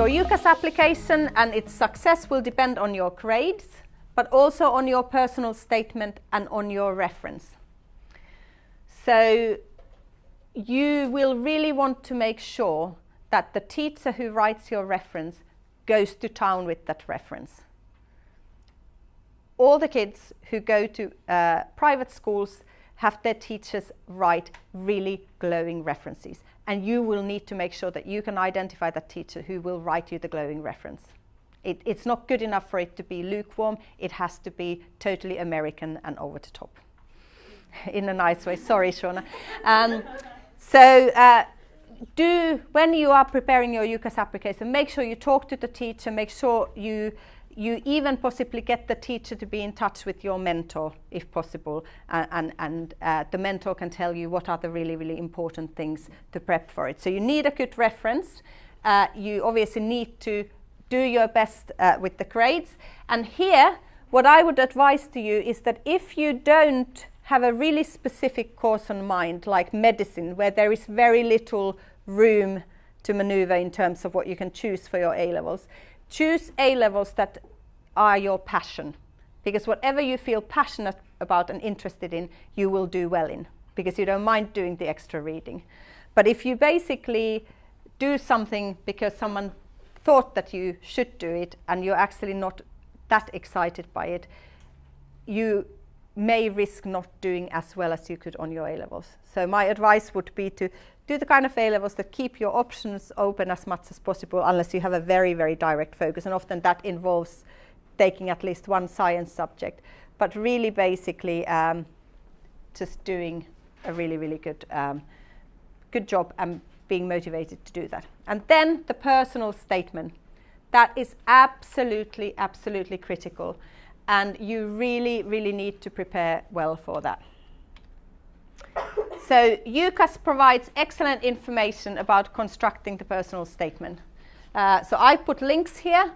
UCAS application and its success will depend on your grades, but also on your personal statement and on your reference. So you will really want to make sure that the teacher who writes your reference goes to town with that reference. All the kids who go to private schools have their teachers write really glowing references, and you will need to make sure that you can identify that teacher who will write you the glowing reference. It's not good enough for it to be lukewarm, it has to be totally American and over the top. In a nice way, sorry Shona. When you are preparing your UCAS application, make sure you talk to the teacher, make sure you even possibly get the teacher to be in touch with your mentor if possible, and the mentor can tell you what are the really, really important things to prep for it. So you need a good reference. You obviously need to do your best with the grades. And here, what I would advise to you is that if you don't have a really specific course in mind, like medicine, where there is very little room to maneuver in terms of what you can choose for your A-levels, choose A-levels that are your passion, because whatever you feel passionate about and interested in, you will do well in, because you don't mind doing the extra reading. But if you basically do something because someone thought that you should do it and you're actually not that excited by it, you may risk not doing as well as you could on your A-levels. So my advice would be to do the kind of A-levels that keep your options open as much as possible, unless you have a very, very direct focus, and often that involves taking at least one science subject, but really basically just doing a really, really good job and being motivated to do that. And then the personal statement, that is absolutely, absolutely critical, and you really, really need to prepare well for that. So UCAS provides excellent information about constructing the personal statement. So I put links here.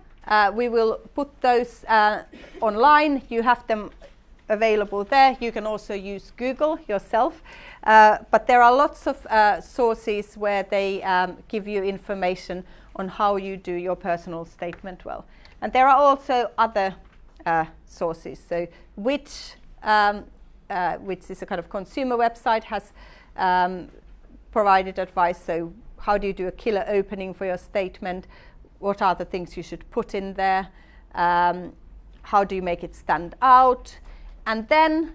We will put those online. You have them available there. You can also use Google yourself. But there are lots of sources where they give you information on how you do your personal statement well. And there are also other sources. So which is a kind of consumer website, has provided advice. So how do you do a killer opening for your statement? What are the things you should put in there? How do you make it stand out? And then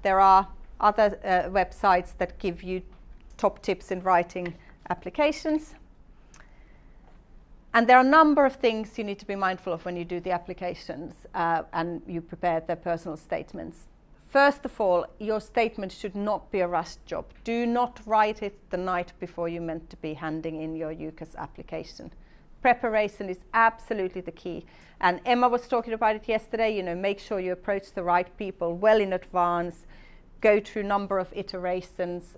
there are other websites that give you top tips in writing applications. And there are a number of things you need to be mindful of when you do the applications and you prepare the personal statements. First of all, your statement should not be a rushed job. Do not write it the night before you're meant to be handing in your UCAS application. Preparation is absolutely the key. And Emma was talking about it yesterday, make sure you approach the right people well in advance, go through a number of iterations,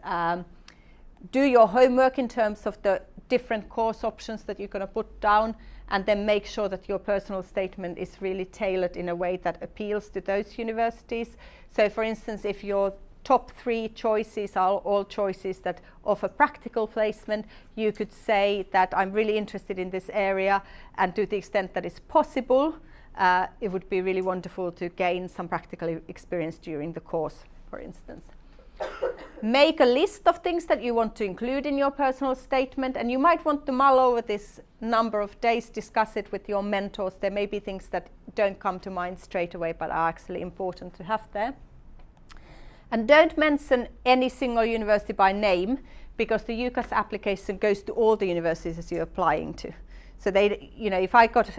do your homework in terms of the different course options that you're going to put down, and then make sure that your personal statement is really tailored in a way that appeals to those universities. So for instance, if your top 3 choices are all choices that offer practical placement, you could say that I'm really interested in this area, and to the extent that is possible, it would be really wonderful to gain some practical experience during the course, for instance. Make a list of things that you want to include in your personal statement, and you might want to mull over this number of days, discuss it with your mentors. There may be things that don't come to mind straight away but are actually important to have there. And don't mention any single university by name, because the UCAS application goes to all the universities you're applying to. So they, if I got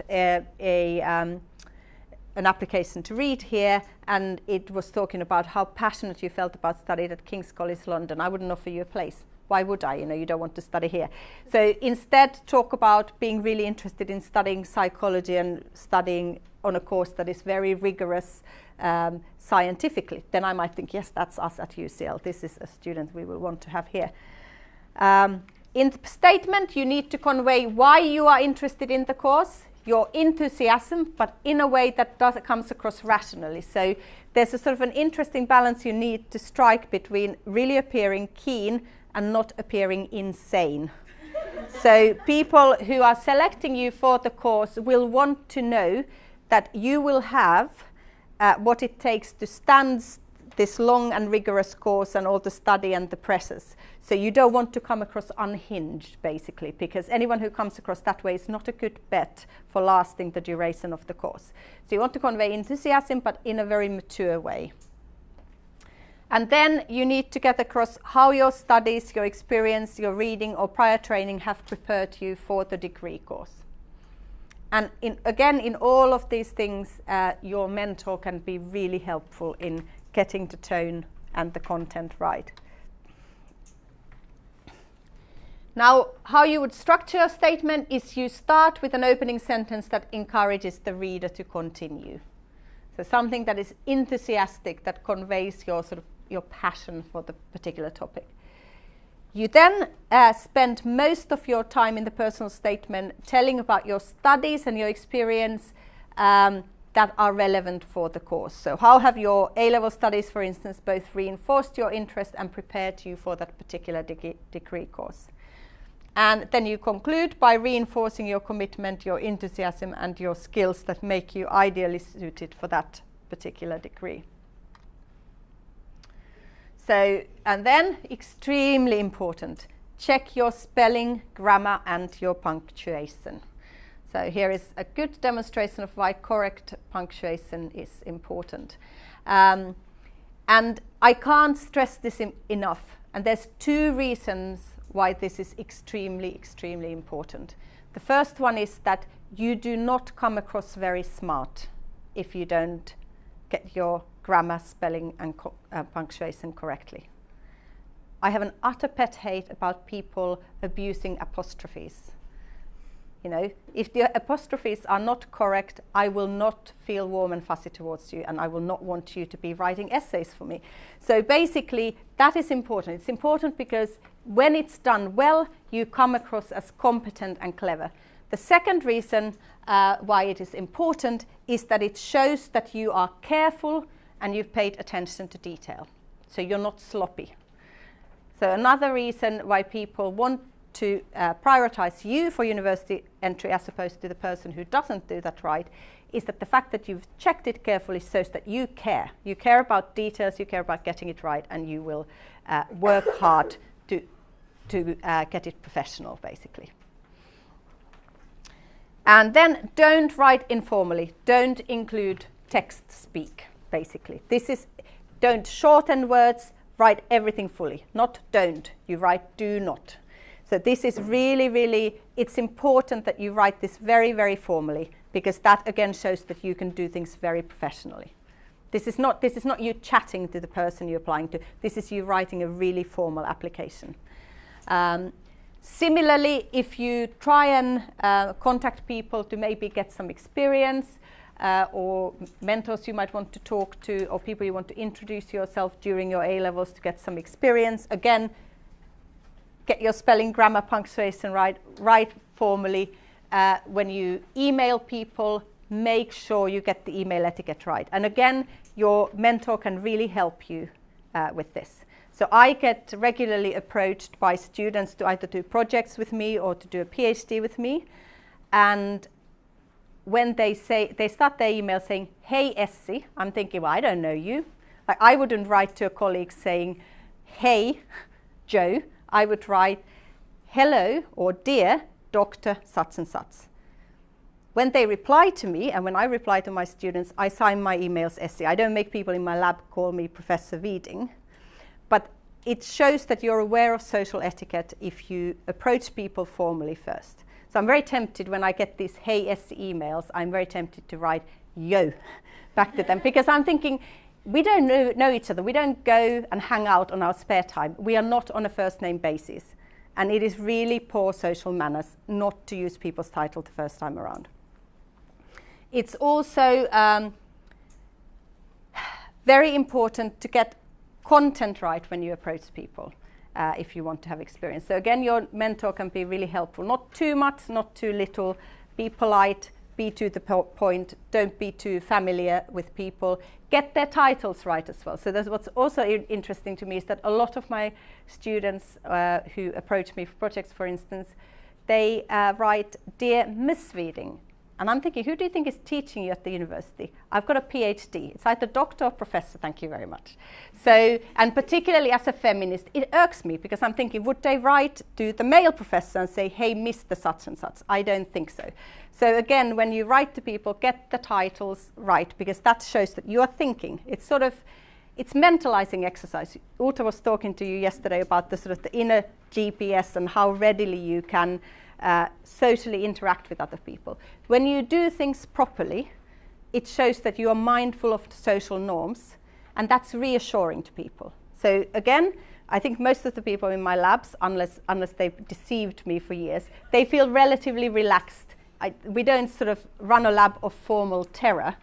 an application to read here and it was talking about how passionate you felt about studying at King's College London, I wouldn't offer you a place. Why would I? You don't want to study here. So instead, talk about being really interested in studying psychology and studying on a course that is very rigorous scientifically. Then I might think, yes, that's us at UCL. This is a student we will want to have here. In the statement, you need to convey why you are interested in the course, your enthusiasm, but in a way that comes across rationally. So there's a sort of an interesting balance you need to strike between really appearing keen and not appearing insane. So people who are selecting you for the course will want to know that you will have what it takes to stand this long and rigorous course and all the study and the presses. So you don't want to come across unhinged, basically, because anyone who comes across that way is not a good bet for lasting the duration of the course. So you want to convey enthusiasm, but in a very mature way. And then you need to get across how your studies, your experience, your reading or prior training have prepared you for the degree course. And again, in all of these things, your mentor can be really helpful in getting the tone and the content right. Now, how you would structure your statement is you start with an opening sentence that encourages the reader to continue. So something that is enthusiastic, that conveys your passion for the particular topic. You then spend most of your time in the personal statement telling about your studies and your experience that are relevant for the course. So how have your A-level studies, for instance, both reinforced your interest and prepared you for that particular degree course? And then you conclude by reinforcing your commitment, your enthusiasm and your skills that make you ideally suited for that particular degree. So, and then extremely important, check your spelling, grammar and your punctuation. So here is a good demonstration of why correct punctuation is important. And I can't stress this enough. And there's two reasons why this is extremely, extremely important. The first one is that you do not come across very smart if you don't get your grammar, spelling and punctuation correctly. I have an utter pet hate about people abusing apostrophes. You know, if the apostrophes are not correct, I will not feel warm and fuzzy towards you, and I will not want you to be writing essays for me. So basically, that is important. It's important because when it's done well, you come across as competent and clever. The second reason why it is important is that it shows that you are careful and you've paid attention to detail. So you're not sloppy. So another reason why people want to prioritize you for university entry as opposed to the person who doesn't do that right is that the fact that you've checked it carefully shows that you care. You care about details, you care about getting it right, and you will work hard to get it professional, basically. And then don't write informally. Don't include text speak, basically. This is, don't shorten words, write everything fully. Not don't, you write do not. So this is really, really, it's important that you write this very, very formally, because that again shows that you can do things very professionally. This is not you chatting to the person you're applying to. This is you writing a really formal application. Similarly, if you try and contact people to maybe get some experience, or mentors you might want to talk to, or people you want to introduce yourself during your A-levels to get some experience, again, get your spelling, grammar, punctuation right, write formally. When you email people, make sure you get the email etiquette right. And again, your mentor can really help you with this. So I get regularly approached by students to either do projects with me or to do a PhD with me. And when they start their email saying, "Hey Essi," I'm thinking, well, I don't know you. Like, I wouldn't write to a colleague saying, "Hey Joe." I would write, "Hello," or "Dear Dr. such and such." When they reply to me, and when I reply to my students, I sign my emails Essi. I don't make people in my lab call me Professor Viding. But it shows that you're aware of social etiquette if you approach people formally first. So I'm very tempted when I get these "Hey Essi" emails, I'm very tempted to write "Yo" back to them, because I'm thinking, we don't know each other. We don't go and hang out on our spare time. We are not on a first name basis. And it is really poor social manners not to use people's title the first time around. It's also very important to get content right when you approach people if you want to have experience. So again, your mentor can be really helpful. Not too much, not too little. Be polite, be to the point, don't be too familiar with people. Get their titles right as well. So that's what's also interesting to me is that a lot of my students who approach me for projects, for instance, they write, "Dear Miss Viding." And I'm thinking, who do you think is teaching you at the university? I've got a PhD. It's either doctor or professor, thank you very much. So, and particularly as a feminist, it irks me because I'm thinking, would they write to the male professor and say, "Hey, Mr. such and such"? I don't think so. So again, when you write to people, get the titles right, because that shows that you are thinking. It's sort of, it's mentalizing exercise. Uta was talking to you yesterday about the sort of the inner GPS and how readily you can socially interact with other people. When you do things properly, it shows that you are mindful of the social norms, and that's reassuring to people. So again, I think most of the people in my labs, unless they've deceived me for years, they feel relatively relaxed. We don't sort of run a lab of formal terror,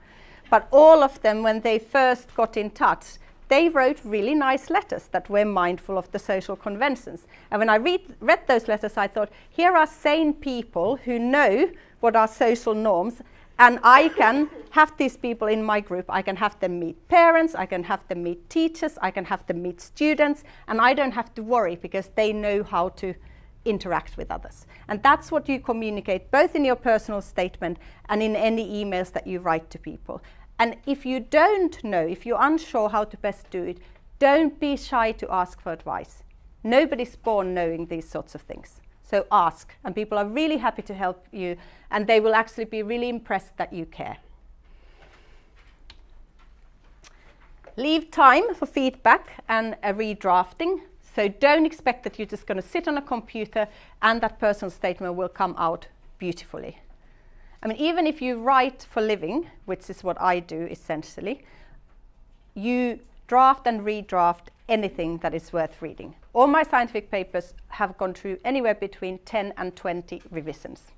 but all of them, when they first got in touch, they wrote really nice letters that were mindful of the social conventions. And when I read those letters, I thought, here are sane people who know what are social norms, and I can have these people in my group. I can have them meet parents, I can have them meet teachers, I can have them meet students, and I don't have to worry because they know how to interact with others. And that's what you communicate both in your personal statement and in any emails that you write to people. And if you don't know, if you're unsure how to best do it, don't be shy to ask for advice. Nobody's born knowing these sorts of things. So ask, and people are really happy to help you, and they will actually be really impressed that you care. Leave time for feedback and a redrafting. So don't expect that you're just going to sit on a computer and that personal statement will come out beautifully. I mean, even if you write for living, which is what I do essentially, you draft and redraft anything that is worth reading. All my scientific papers have gone through anywhere between 10 and 20 revisions.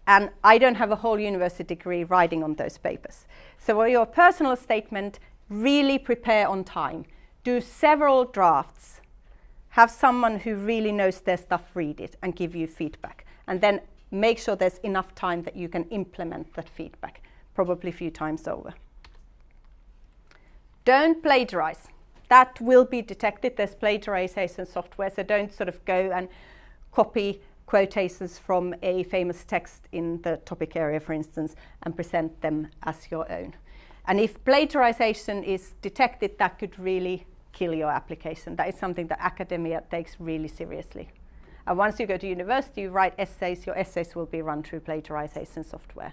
And I don't have a whole university degree writing on those papers. So for your personal statement, really prepare on time. Do several drafts. Have someone who really knows their stuff read it and give you feedback. And then make sure there's enough time that you can implement that feedback, probably a few times over. Don't plagiarize. That will be detected. There's plagiarization software, so don't sort of go and copy quotations from a famous text in the topic area, for instance, and present them as your own. And if plagiarization is detected, that could really kill your application. That is something that academia takes really seriously. And once you go to university, you write essays, your essays will be run through plagiarization software.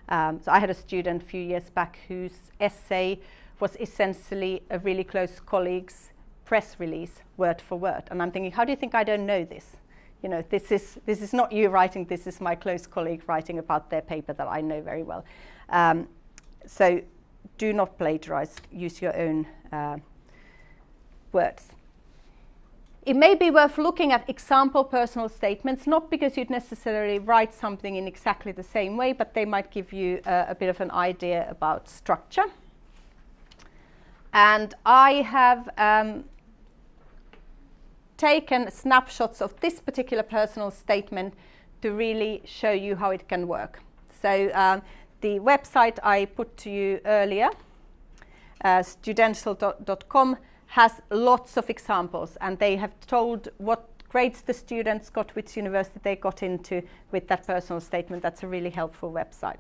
So I had a student a few years back whose essay was essentially a really close colleague's press release, word for word. And I'm thinking, how do you think I don't know this? You know, this is not you writing, this is my close colleague writing about their paper that I know very well. So do not plagiarize, use your own words. It may be worth looking at example personal statements, not because you'd necessarily write something in exactly the same way, but they might give you a bit of an idea about structure. And I have taken snapshots of this particular personal statement to really show you how it can work. So the website I put to you earlier, studential.com, has lots of examples, and they have told what grades the students got, which university they got into with that personal statement. That's a really helpful website.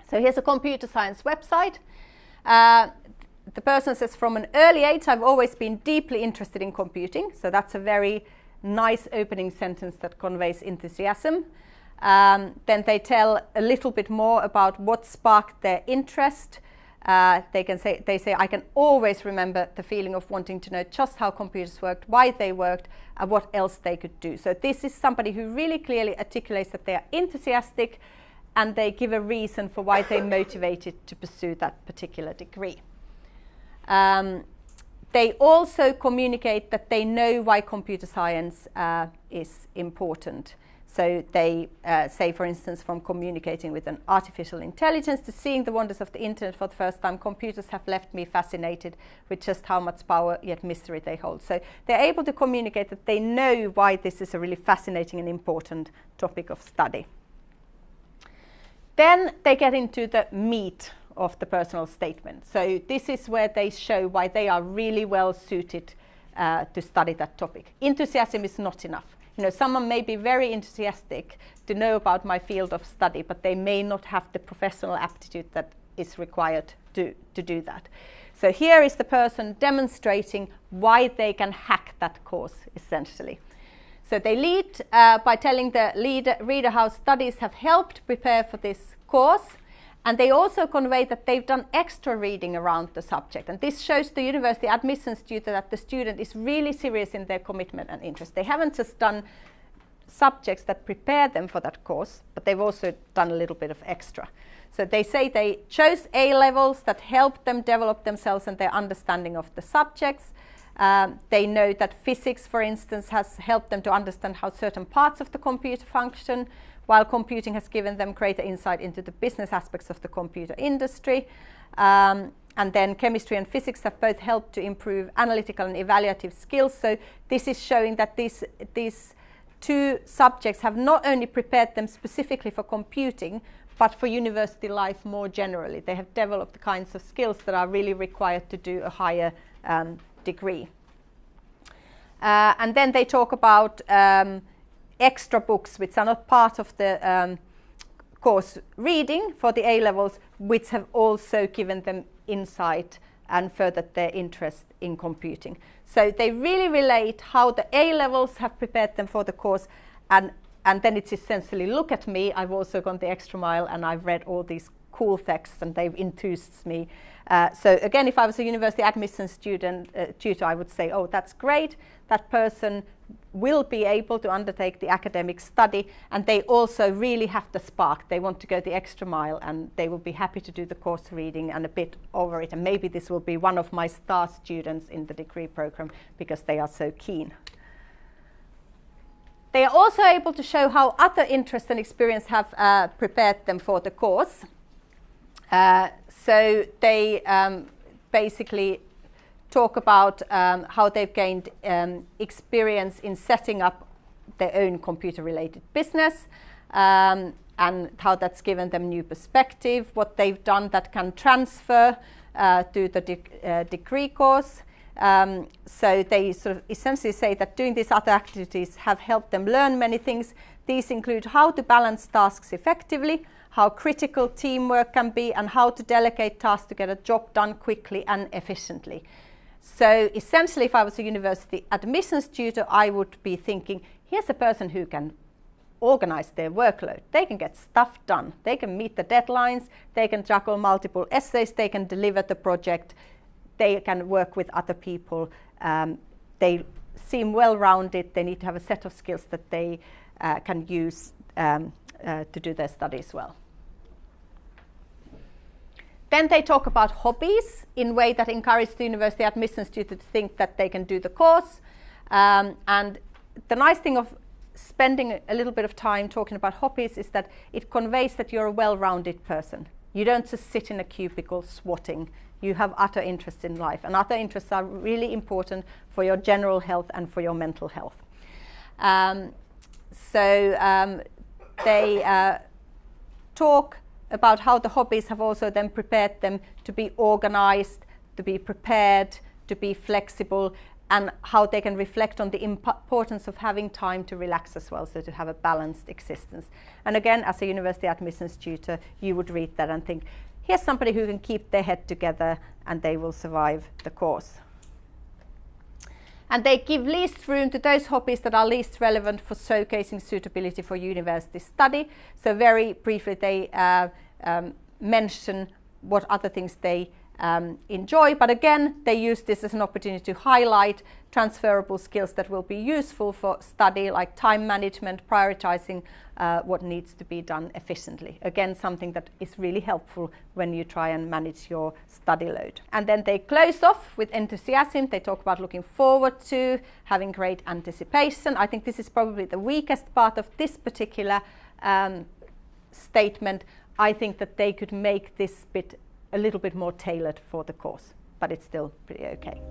So here's a computer science website. The person says, from an early age, I've always been deeply interested in computing. So that's a very nice opening sentence that conveys enthusiasm. Then they tell a little bit more about what sparked their interest. They say, I can always remember the feeling of wanting to know just how computers worked, why they worked, and what else they could do. So this is somebody who really clearly articulates that they are enthusiastic, and they give a reason for why they're motivated to pursue that particular degree. They also communicate that they know why computer science is important. So they say, for instance, from communicating with an artificial intelligence to seeing the wonders of the internet for the first time, computers have left me fascinated with just how much power yet mystery they hold. So they're able to communicate that they know why this is a really fascinating and important topic of study. Then they get into the meat of the personal statement. So this is where they show why they are really well suited to study that topic. Enthusiasm is not enough. someone may be very enthusiastic to know about my field of study, but they may not have the professional aptitude that is required to do that. So here is the person demonstrating why they can hack that course, essentially. So they lead by telling the reader how studies have helped prepare for this course, and they also convey that they've done extra reading around the subject. And this shows the university admissions tutor that the student is really serious in their commitment and interest. They haven't just done subjects that prepare them for that course, but they've also done a little bit of extra. So they say they chose A-levels that helped them develop themselves and their understanding of the subjects. They know that physics, for instance, has helped them to understand how certain parts of the computer function, while computing has given them greater insight into the business aspects of the computer industry. And then chemistry and physics have both helped to improve analytical and evaluative skills. So this is showing that these two subjects have not only prepared them specifically for computing, but for university life more generally. They have developed the kinds of skills that are really required to do a higher degree. And then they talk about extra books which are not part of the course reading for the A-levels, which have also given them insight and furthered their interest in computing. So they really relate how the A-levels have prepared them for the course, and then it's essentially, look at me, I've also gone the extra mile and I've read all these cool texts and they've enthused me. So again, if I was a university admissions tutor, I would say, oh, that's great. That person will be able to undertake the academic study, and they also really have the spark. They want to go the extra mile, and they will be happy to do the course reading and a bit over it. And maybe this will be one of my star students in the degree program because they are so keen. They are also able to show how other interests and experience have prepared them for the course. So they basically talk about how they've gained experience in setting up their own computer-related business, and how that's given them new perspective, what they've done that can transfer to the degree course. So they sort of essentially say that doing these other activities have helped them learn many things. These include how to balance tasks effectively, how critical teamwork can be, and how to delegate tasks to get a job done quickly and efficiently. So essentially, if I was a university admissions tutor, I would be thinking, here's a person who can organize their workload. They can get stuff done. They can meet the deadlines. They can juggle multiple essays. They can deliver the project. They can work with other people. They seem well-rounded. They need to have a set of skills that they can use to do their studies well. Then they talk about hobbies in a way that encourages the university admissions tutor to think that they can do the course. And the nice thing of spending a little bit of time talking about hobbies is that it conveys that you're a well-rounded person. You don't just sit in a cubicle swatting. You have other interests in life, and other interests are really important for your general health and for your mental health. They talk about how the hobbies have also then prepared them to be organized, to be prepared, to be flexible, and how they can reflect on the importance of having time to relax as well, so to have a balanced existence. And again, as a university admissions tutor, you would read that and think, here's somebody who can keep their head together and they will survive the course. And they give least room to those hobbies that are least relevant for showcasing suitability for university study. So very briefly, they mention what other things they enjoy, but again, they use this as an opportunity to highlight transferable skills that will be useful for study, like time management, prioritizing what needs to be done efficiently. Again, something that is really helpful when you try and manage your study load. And then they close off with enthusiasm. They talk about looking forward to, having great anticipation. I think this is probably the weakest part of this particular statement. I think that they could make this bit a little bit more tailored for the course, but it's still pretty okay.